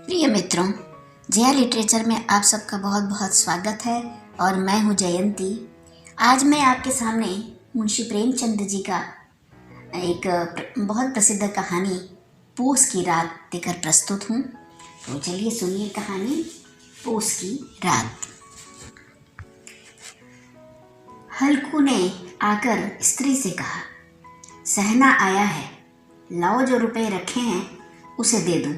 प्रिय मित्रों, जया लिटरेचर में आप सबका बहुत बहुत स्वागत है और मैं हूँ जयंती। आज मैं आपके सामने मुंशी प्रेमचंद जी का एक बहुत प्रसिद्ध कहानी पूस की रात देकर प्रस्तुत हूँ। तो चलिए सुनिए कहानी पूस की रात। हल्कू ने आकर स्त्री से कहा, सहना आया है, लाओ जो रुपए रखे हैं उसे दे दूं,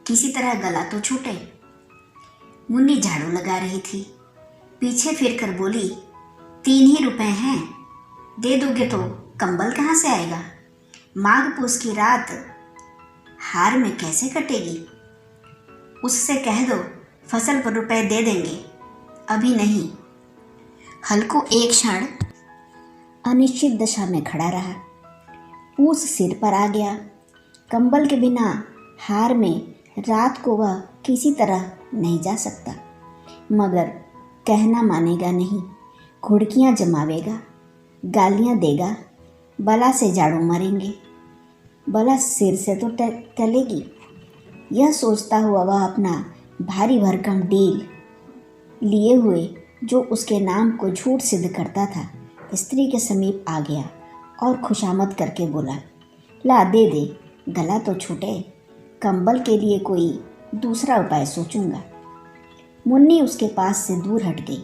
किसी तरह गला तो छूटे। मुन्नी झाड़ू लगा रही थी, पीछे फिरकर बोली, 3 ही रुपए हैं, दे दोगे तो कंबल कहाँ से आएगा? माघ पूस की रात हार में कैसे कटेगी? उससे कह दो फसल पर रुपए दे देंगे, अभी नहीं। हल्कू एक क्षण अनिश्चित दशा में खड़ा रहा। पूस सिर पर आ गया। कंबल के बिना हार में रात को वह किसी तरह नहीं जा सकता, मगर कहना मानेगा नहीं। घुड़कियाँ जमावेगा, गालियाँ देगा, बला से झाड़ू मारेंगे, बला सिर से तो टलेगी। यह सोचता हुआ वह अपना भारी भरकम डील लिए हुए, जो उसके नाम को झूठ सिद्ध करता था, स्त्री के समीप आ गया और खुशामद करके बोला, ला दे दे, गला तो छूटे, कंबल के लिए कोई दूसरा उपाय सोचूंगा। मुन्नी उसके पास से दूर हट गई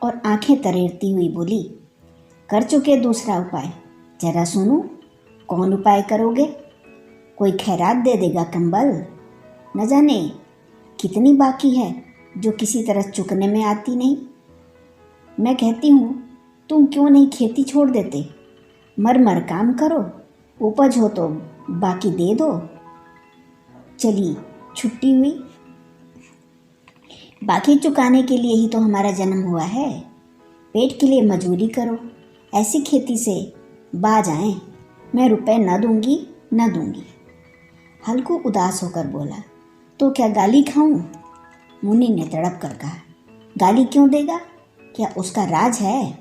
और आंखें तरेरती हुई बोली, कर चुके दूसरा उपाय, जरा सुनो, कौन उपाय करोगे? कोई खैरात दे देगा कंबल? न जाने कितनी बाकी है जो किसी तरह चुकने में आती नहीं। मैं कहती हूँ, तुम क्यों नहीं खेती छोड़ देते? मर मर काम करो, उपज हो तो बाकी दे दो। चली छुट्टी हुई, बाकी चुकाने के लिए ही तो हमारा जन्म हुआ है। पेट के लिए मजूरी करो, ऐसी खेती से बाज आए। मैं रुपए न दूंगी। हल्कू उदास होकर बोला, तो क्या गाली खाऊं? मुन्नी ने तड़प कर कहा, गाली क्यों देगा? क्या उसका राज है?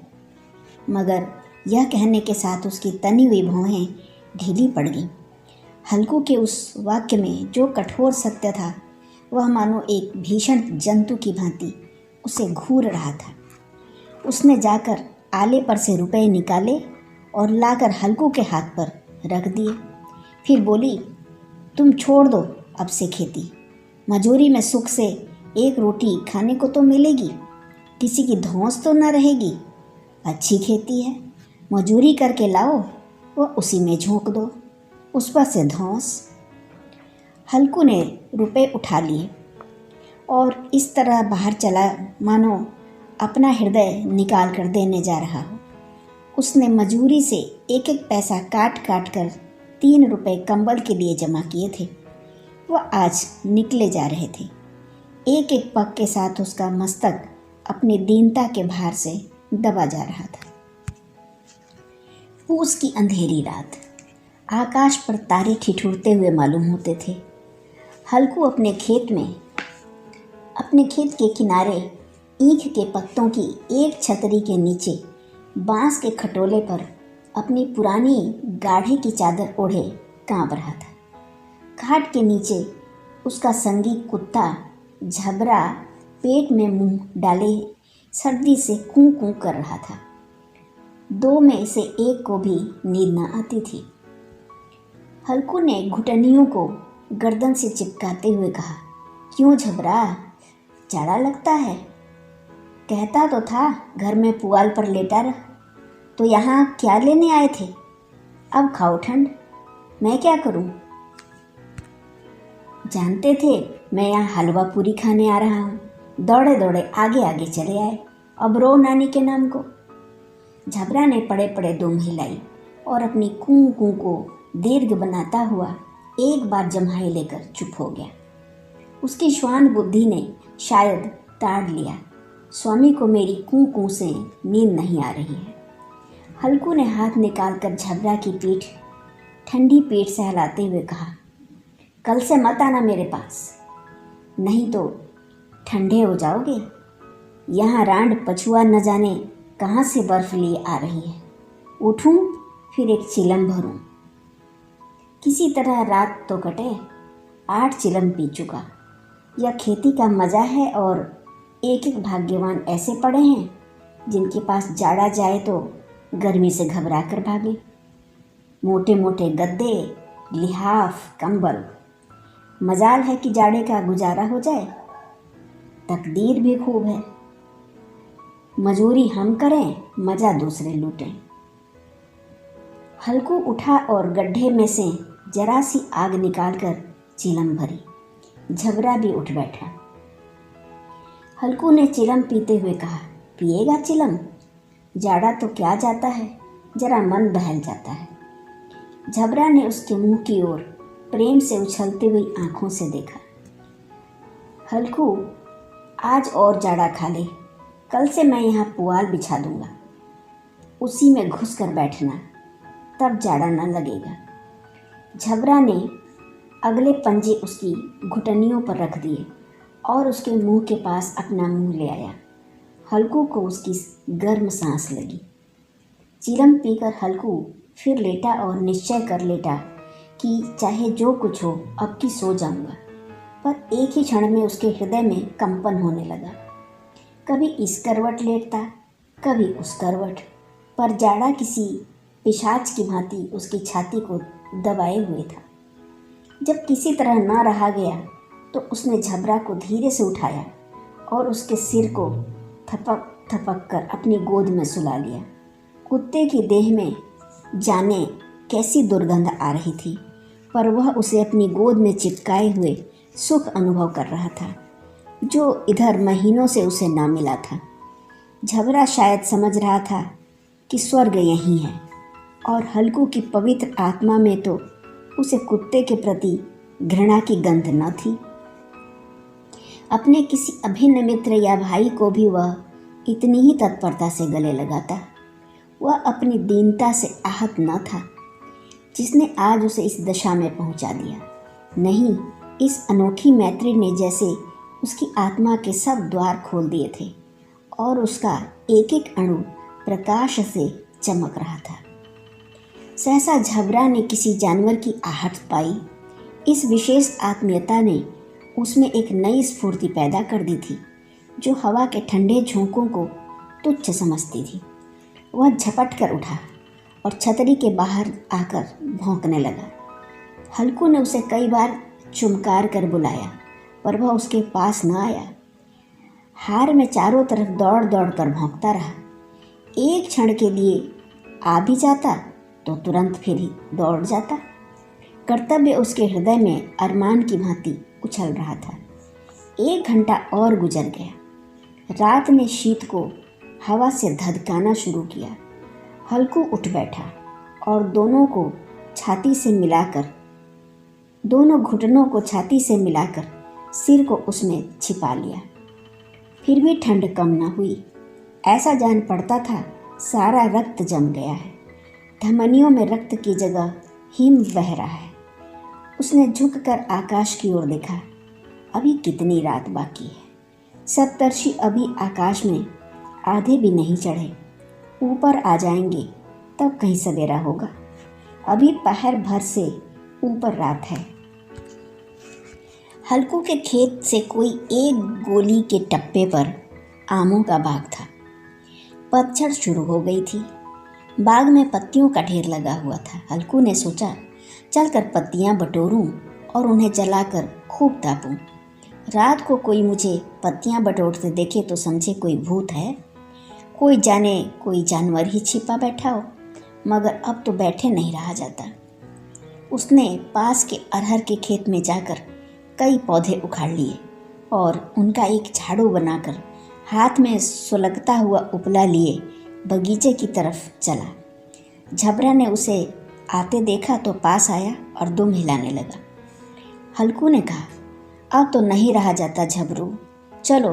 मगर यह कहने के साथ उसकी तनी हुई भौहें ढीली पड़ गईं। हल्कू के उस वाक्य में जो कठोर सत्य था, वह मानो एक भीषण जंतु की भांति उसे घूर रहा था। उसने जाकर आले पर से रुपए निकाले और लाकर हल्कू के हाथ पर रख दिए। फिर बोली, तुम छोड़ दो अब से खेती। मजूरी में सुख से एक रोटी खाने को तो मिलेगी, किसी की धौंस तो न रहेगी। अच्छी खेती है, मजूरी करके लाओ, वह उसी में झोंक दो, उस पर से धौंस। हल्कू ने रुपए उठा लिए और इस तरह बाहर चला मानो अपना हृदय निकाल कर देने जा रहा हो। उसने मजूरी से एक एक पैसा काट काट कर 3 रुपए कंबल के लिए जमा किए थे। वह आज निकले जा रहे थे। एक एक पग के साथ उसका मस्तक अपनी दीनता के भार से दबा जा रहा था। पूस की अंधेरी रात, आकाश पर तारे ठिठुरते हुए मालूम होते थे। हल्कू अपने खेत के किनारे ईख के पत्तों की एक छतरी के नीचे बांस के खटोले पर अपनी पुरानी गाढ़े की चादर ओढ़े कांप रहा था। खाट के नीचे उसका संगी कुत्ता झबरा पेट में मुंह डाले सर्दी से कूं कूं कर रहा था। 2 में से एक को भी नींद न आती थी। हल्कू ने घुटनियों को गर्दन से चिपकाते हुए कहा, क्यों झबरा, जाड़ा लगता है? कहता तो था घर में पुआल पर लेटा रह, तो यहाँ क्या लेने आए थे? अब खाओ ठंड, मैं क्या करूँ? जानते थे मैं यहाँ हलवा पूरी खाने आ रहा हूँ, दौड़े दौड़े आगे आगे चले आए, अब रो नानी के नाम को। झबरा ने पड़े पड़े दुम हिलाई और अपनी कूं कूं को दीर्घ बनाता हुआ एक बार जम्हाई लेकर चुप हो गया। उसकी श्वान बुद्धि ने शायद ताड़ लिया, स्वामी को मेरी कूं कूं से नींद नहीं आ रही है। हल्कू ने हाथ निकालकर झबरा की पीठ ठंडी पीठ से हिलाते हुए कहा, कल से मत आना मेरे पास, नहीं तो ठंडे हो जाओगे। यहाँ रांड पछुआ न जाने कहाँ से बर्फ लिए आ रही है। उठूं फिर एक चिलम भरूं। किसी तरह रात तो कटे, 8 चिलम पी चुका, यह खेती का मज़ा है और एक एक भाग्यवान ऐसे पड़े हैं जिनके पास जाड़ा जाए तो गर्मी से घबरा कर भागे। मोटे मोटे गद्दे, लिहाफ, कंबल। मजाल है कि जाड़े का गुजारा हो जाए। तकदीर भी खूब है, मजूरी हम करें, मज़ा दूसरे लूटें। हल्कू उठा और गड्ढे में से जरा सी आग निकालकर चिलम भरी। झबरा भी उठ बैठा। हल्कू ने चिलम पीते हुए कहा, पिएगा चिलम? जाड़ा तो क्या जाता है, जरा मन बहल जाता है। झबरा ने उसके मुंह की ओर प्रेम से उछलती हुई आंखों से देखा। हल्कू, आज और जाड़ा खा ले, कल से मैं यहाँ पुआल बिछा दूंगा, उसी में घुस कर बैठना, तब जाड़ा न लगेगा। झबरा ने अगले पंजे उसकी घुटनियों पर रख दिए और उसके मुंह के पास अपना मुंह ले आया। हल्कू को उसकी गर्म सांस लगी। चिलम पीकर हल्कू फिर लेटा और निश्चय कर लेटा कि चाहे जो कुछ हो अब की सो जाऊंगा। पर एक ही क्षण में उसके हृदय में कंपन होने लगा। कभी इस करवट लेटता, कभी उस करवट, पर जाड़ा किसी पिशाच की भांति उसकी छाती को दबाए हुए था। जब किसी तरह न रहा गया तो उसने झबरा को धीरे से उठाया और उसके सिर को थपक थपक कर अपनी गोद में सुला लिया। कुत्ते की देह में जाने कैसी दुर्गंध आ रही थी, पर वह उसे अपनी गोद में चिपकाए हुए सुख अनुभव कर रहा था, जो इधर महीनों से उसे ना मिला था। झबरा शायद समझ रहा था कि स्वर्ग यहीं है, और हल्कू की पवित्र आत्मा में तो उसे कुत्ते के प्रति घृणा की गंध न थी। अपने किसी अभिन्न मित्र या भाई को भी वह इतनी ही तत्परता से गले लगाता। वह अपनी दीनता से आहत न था, जिसने आज उसे इस दशा में पहुंचा दिया। नहीं, इस अनोखी मैत्री ने जैसे उसकी आत्मा के सब द्वार खोल दिए थे और उसका एक एक अणु प्रकाश से चमक रहा था। सहसा झबरा ने किसी जानवर की आहट पाई। इस विशेष आत्मीयता ने उसमें एक नई स्फूर्ति पैदा कर दी थी, जो हवा के ठंडे झोंकों को तुच्छ समझती थी। वह झपट कर उठा और छतरी के बाहर आकर भौंकने लगा। हल्कू ने उसे कई बार चुमकार कर बुलाया, पर वह उसके पास न आया। हार में चारों तरफ दौड़ दौड़ कर भौंकता रहा। एक क्षण के लिए आ भी जाता तो तुरंत फिर ही दौड़ जाता। कर्तव्य उसके हृदय में अरमान की भांति उछल रहा था। 1 घंटा और गुजर गया। रात ने शीत को हवा से धधकाना शुरू किया। हल्कू उठ बैठा और दोनों घुटनों को छाती से मिलाकर सिर को उसमें छिपा लिया। फिर भी ठंड कम न हुई। ऐसा जान पड़ता था सारा रक्त जम गया है। धमनियों में रक्त की जगह हिम बह रहा है। उसने झुककर आकाश की ओर देखा। अभी कितनी रात बाकी है। सप्तर्षि अभी आकाश में आधे भी नहीं चढ़े। ऊपर आ जाएंगे तब कहीं सवेरा होगा। अभी पहर भर से ऊपर रात है। हल्कू के खेत से कोई 1 गोली के टप्पे पर आमों का बाग था। पतझड़ शुरू हो गई थी। बाग में पत्तियों का ढेर लगा हुआ था। हल्कू ने सोचा, चलकर पत्तियां बटोरूं और उन्हें जलाकर खूब तापूं। रात को कोई मुझे पत्तियां बटोरते देखे तो समझे कोई भूत है, कोई जाने कोई जानवर ही छिपा बैठा हो। मगर अब तो बैठे नहीं रहा जाता। उसने पास के अरहर के खेत में जाकर कई पौधे उखाड़ लिए और उनका एक झाड़ू बनाकर हाथ में सुलगता हुआ उपला लिए बगीचे की तरफ चला। झबरा ने उसे आते देखा तो पास आया और दुम हिलाने लगा। हल्कू ने कहा, अब तो नहीं रहा जाता झबरू, चलो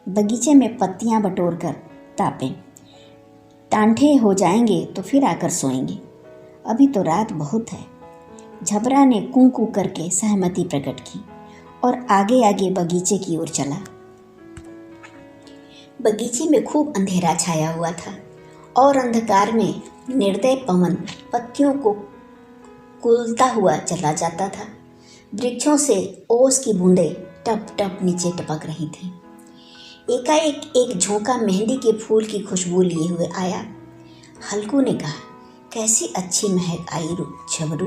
बगीचे में पत्तियां बटोर कर तापें। टांठे हो जाएंगे तो फिर आकर सोएंगे। अभी तो रात बहुत है। झबरा ने कूं कूं करके सहमति प्रकट की और आगे आगे बगीचे की ओर चला। बगीचे में खूब अंधेरा छाया हुआ था और अंधकार में निर्दय पवन पत्तियों को कुलता हुआ चला जाता था। वृक्षों से ओस की बूंदें टप टप नीचे टपक रही थीं। एकाएक एक झोंका मेहंदी के फूल की खुशबू लिए हुए आया। हल्कू ने कहा, कैसी अच्छी महक आई झबरू,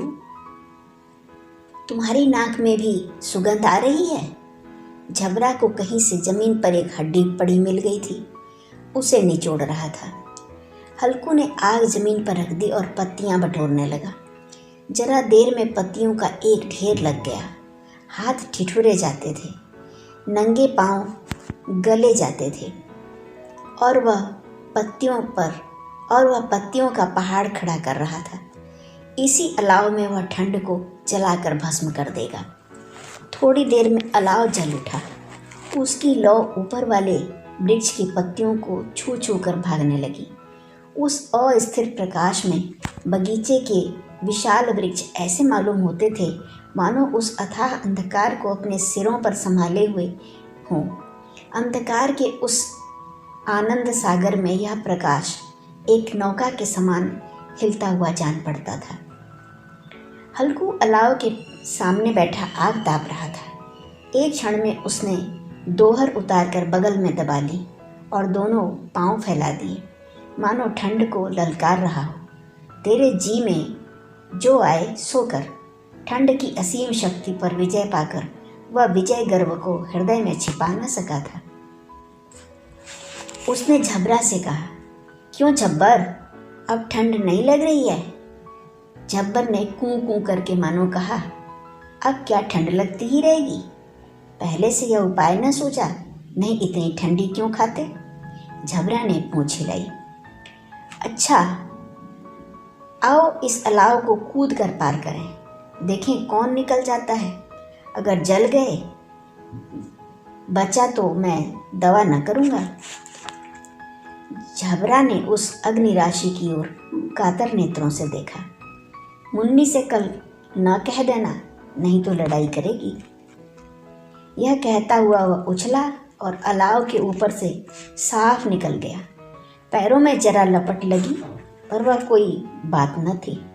तुम्हारी नाक में भी सुगंध आ रही है। झबरा को कहीं से जमीन पर एक हड्डी पड़ी मिल गई थी, उसे निचोड़ रहा था। हल्कू ने आग जमीन पर रख दी और पत्तियां बटोरने लगा। जरा देर में पत्तियों का एक ढेर लग गया। हाथ ठिठुरे जाते थे, नंगे पांव गले जाते थे और वह पत्तियों का पहाड़ खड़ा कर रहा था। इसी अलाव में वह ठंड को जलाकर भस्म कर देगा। थोड़ी देर में अलाव जल उठा। उसकी लौ ऊपर वाले वृक्ष की पत्तियों को छू छू कर भागने लगी। उस अस्थिर प्रकाश में बगीचे के विशाल वृक्ष ऐसे मालूम होते थे मानो उस अथाह अंधकार को अपने सिरों पर संभाले हुए हों। अंधकार के उस आनंद सागर में यह प्रकाश एक नौका के समान हिलता हुआ जान पड़ता था। हल्कू अलाव के सामने बैठा आग ताप रहा था। एक क्षण में उसने दोहर उतारकर बगल में दबा ली और दोनों पांव फैला दिए, मानो ठंड को ललकार रहा हो। तेरे जी में जो आए सो कर। ठंड की असीम शक्ति पर विजय पाकर वह विजय गर्व को हृदय में छिपा न सका था। उसने झबरा से कहा, क्यों झब्बर, अब ठंड नहीं लग रही है? झब्बर ने कूं कूं करके मानो कहा, अब क्या ठंड लगती ही रहेगी? पहले से यह उपाय न सोचा, नहीं इतनी ठंडी क्यों खाते? झबरा ने पूंछ हिलाई। अच्छा, आओ इस अलाव को कूद कर पार करें, देखें कौन निकल जाता है। अगर जल गए बचा तो मैं दवा न करूँगा। झबरा ने उस अग्नि राशि की ओर कातर नेत्रों से देखा। मुन्नी से कल न कह देना, नहीं तो लड़ाई करेगी। यह कहता हुआ वह उछला और अलाव के ऊपर से साफ निकल गया। पैरों में जरा लपट लगी पर वह कोई बात न थी।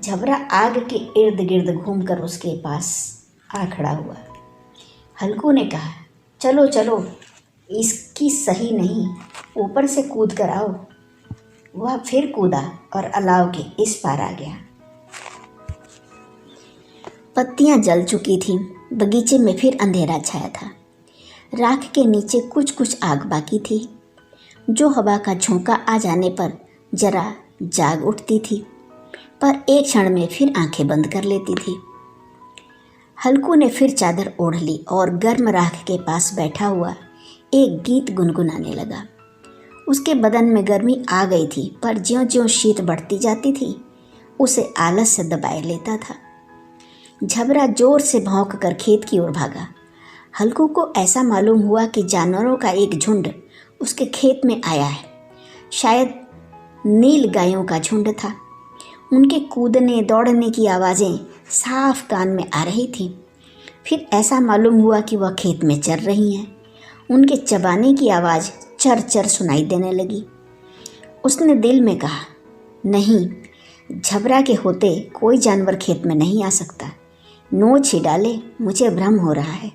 झबरा आग के इर्द गिर्द घूमकर उसके पास आ खड़ा हुआ। हल्कू ने कहा, चलो चलो, इसकी सही नहीं, ऊपर से कूद कर आओ। वह फिर कूदा और अलाव के इस पार आ गया। पत्तियां जल चुकी थीं, बगीचे में फिर अंधेरा छाया था। राख के नीचे कुछ कुछ आग बाकी थी, जो हवा का झोंका आ जाने पर जरा जाग उठती थी, पर एक क्षण में फिर आंखें बंद कर लेती थी। हल्कू ने फिर चादर ओढ़ ली और गर्म राख के पास बैठा हुआ एक गीत गुनगुनाने लगा। उसके बदन में गर्मी आ गई थी, पर ज्यों-ज्यों शीत बढ़ती जाती थी उसे आलस से दबाए लेता था। झबरा जोर से भौंक कर खेत की ओर भागा। हल्कू को ऐसा मालूम हुआ कि जानवरों का एक झुंड उसके खेत में आया है। शायद नील गायों का झुंड था। उनके कूदने दौड़ने की आवाज़ें साफ कान में आ रही थीं। फिर ऐसा मालूम हुआ कि वह खेत में चर रही हैं। उनके चबाने की आवाज़ चर चर सुनाई देने लगी। उसने दिल में कहा, नहीं, झबरा के होते कोई जानवर खेत में नहीं आ सकता। नोच ही डाले, मुझे भ्रम हो रहा है।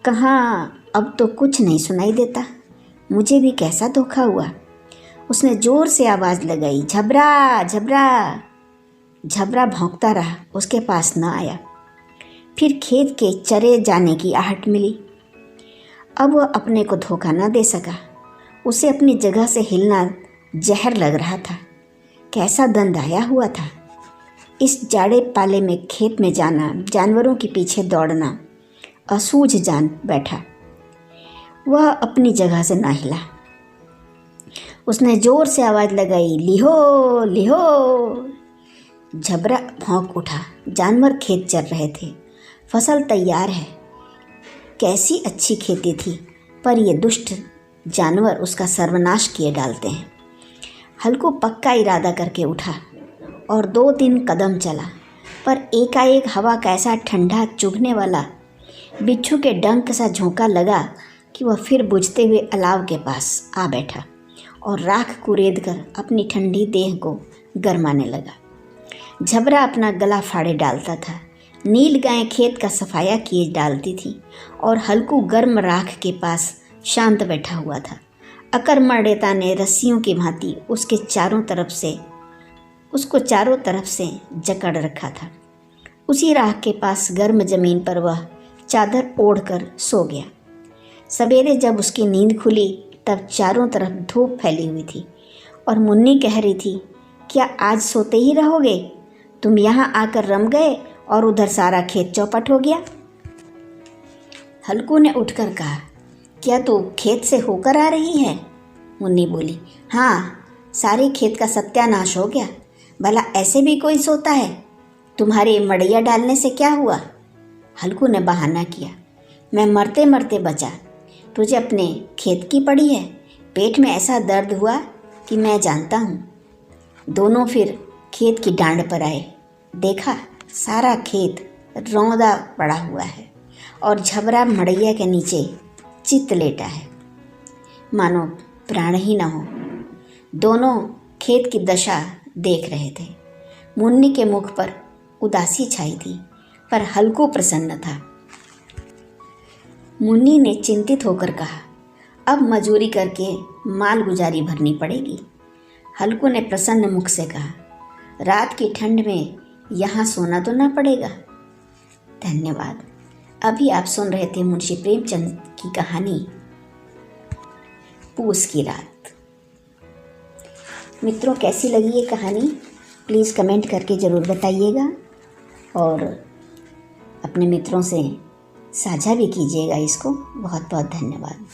कहाँ, अब तो कुछ नहीं सुनाई देता। मुझे भी कैसा धोखा हुआ। उसने जोर से आवाज़ लगाई, झबरा झबरा। झबरा भौंकता रहा, उसके पास न आया। फिर खेत के चरे जाने की आहट मिली। अब वह अपने को धोखा न दे सका। उसे अपनी जगह से हिलना जहर लग रहा था। कैसा दंड आया हुआ था। इस जाड़े पाले में खेत में जाना, जानवरों के पीछे दौड़ना असूझ जान बैठा। वह अपनी जगह से ना हिला। उसने जोर से आवाज़ लगाई, लिहो लिहो। झबरा भौंक उठा। जानवर खेत चर रहे थे। फसल तैयार है। कैसी अच्छी खेती थी, पर ये दुष्ट जानवर उसका सर्वनाश किए डालते हैं। हल्कू पक्का इरादा करके उठा और 2-3 कदम चला, पर एकाएक हवा का ऐसा ठंडा चुभने वाला बिच्छू के डंक सा झोंका लगा कि वह फिर बुझते हुए अलाव के पास आ बैठा और राख कुरेद कर अपनी ठंडी देह को गरमाने लगा। झबरा अपना गला फाड़े डालता था, नील गाय खेत का सफाया किए डालती थी और हल्कू गर्म राख के पास शांत बैठा हुआ था। अकर्मण्यता ने रस्सियों की भांति उसको चारों तरफ से जकड़ रखा था। उसी राख के पास गर्म जमीन पर वह चादर ओढ़कर सो गया। सवेरे जब उसकी नींद खुली तब चारों तरफ धूप फैली हुई थी और मुन्नी कह रही थी, क्या आज सोते ही रहोगे? तुम यहाँ आकर रम गए और उधर सारा खेत चौपट हो गया। हल्कू ने उठकर कहा, क्या तू खेत से होकर आ रही है? मुन्नी बोली, हाँ, सारे खेत का सत्यानाश हो गया। भला ऐसे भी कोई सोता है? तुम्हारे मड़ैया डालने से क्या हुआ? हल्कू ने बहाना किया, मैं मरते मरते बचा। तुझे अपने खेत की पड़ी है। पेट में ऐसा दर्द हुआ कि मैं जानता हूँ। दोनों फिर खेत की डांड पर आए। देखा, सारा खेत रौंदा पड़ा हुआ है और झबरा मड़ैया के नीचे चित लेटा है, मानो प्राण ही न हो। दोनों खेत की दशा देख रहे थे। मुन्नी के मुख पर उदासी छाई थी, पर हल्कू प्रसन्न था। मुन्नी ने चिंतित होकर कहा, अब मजूरी करके माल गुजारी भरनी पड़ेगी। हल्कू ने प्रसन्न मुख से कहा, रात की ठंड में यहाँ सोना तो ना पड़ेगा। धन्यवाद। अभी आप सुन रहे थे मुंशी प्रेमचंद की कहानी पूस की रात। मित्रों, कैसी लगी ये कहानी? प्लीज़ कमेंट करके ज़रूर बताइएगा और अपने मित्रों से साझा भी कीजिएगा इसको। बहुत बहुत धन्यवाद।